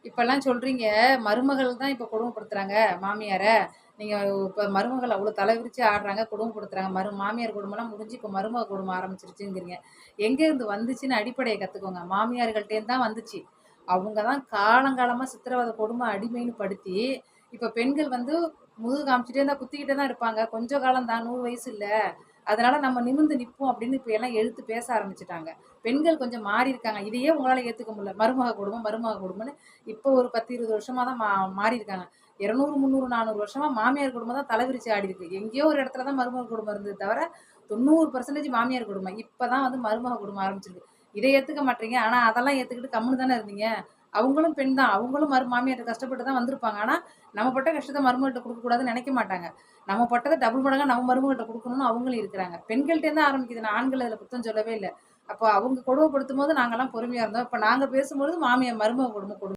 இப்பல்லாம் சொல்றீங்க, மருமகள் தான் இப்ப கொடுமைப்படுத்துறாங்க மாமியார. நீங்க இப்ப மருமகள் அவ்ளோ தல விரிச்சு ஆடுறாங்க, கொடுமைப்படுத்துறாங்க. மாமியார் கொடுமைலாம் முடிஞ்சு இப்ப மருமக கொடுமை ஆரம்பிச்சுருச்சுங்கிறீங்க. எங்கேருந்து வந்துச்சுன்னு அடிப்படைய கத்துக்கோங்க. மாமியார்கள்ட்டேருந்து தான் வந்துச்சு. அவங்க தான் காலங்காலமா சித்திரவதை கொடுமை அடிமைன்னு படுத்தி, இப்ப பெண்கள் வந்து முதுகு காமிச்சுட்டே இருந்தா குத்திக்கிட்டே தான் இருப்பாங்க. கொஞ்ச காலம் தான் 100 வயசு இல்ல. அதனால நம்ம நிமிர்ந்து நிப்போம் அப்படின்னு இப்ப எல்லாம் எதிர்த்து பேச ஆரம்பிச்சுட்டாங்க. பெண்கள் கொஞ்சம் மாறியிருக்காங்க. இதையே உங்களால ஏத்துக்க முடியல. மருமக கொடுமை, மருமக கொடுமைன்னு இப்போ ஒரு 10, 20 வருஷமா தான் மாறியிருக்காங்க. 200, 300, 400 வருஷமா மாமியார் கொடுமை தான் தலைவிரிச்சு ஆடிருக்கு. எங்கேயோ ஒரு இடத்துல தான் மருமக கொடுமை இருந்தது தவிர, 90% மாமியார் கொடுமை. இப்பதான் வந்து மருமக கொடுமை ஆரம்பிச்சிருக்கு. இதை ஏத்துக்க மாட்றீங்க. ஆனா அதெல்லாம் ஏத்துக்கிட்டு கம்முனு தானே இருந்தீங்க. அவங்களும் பெண் தான். அவங்களும் மாமியார்ட்ட கஷ்டப்பட்டு தான் வந்திருப்பாங்க. ஆனா, நம்ம பட்ட கஷ்டத்த மருமகள்ட்ட குடுக்கக்கூடாதுன்னு நெனைக்க மாட்டாங்க. நம்ம பட்டத டபுள் மடங்கா நம்ம மருமகள்ட்ட குடுக்கணும்னு அவங்களும் இருக்கிறாங்க. பெண்கள்ட்டேருந்து தான் ஆரம்பிக்குது. நான் ஆண்கள இதுல குத்தம் சொல்லவே இல்ல. அப்போ அவங்க கொடுமைப்படுத்தும்போது நாங்கலாம் பொறுமையா இருந்தோம். இப்ப நாங்க பேசும்பொழுது மருமக கொடுமை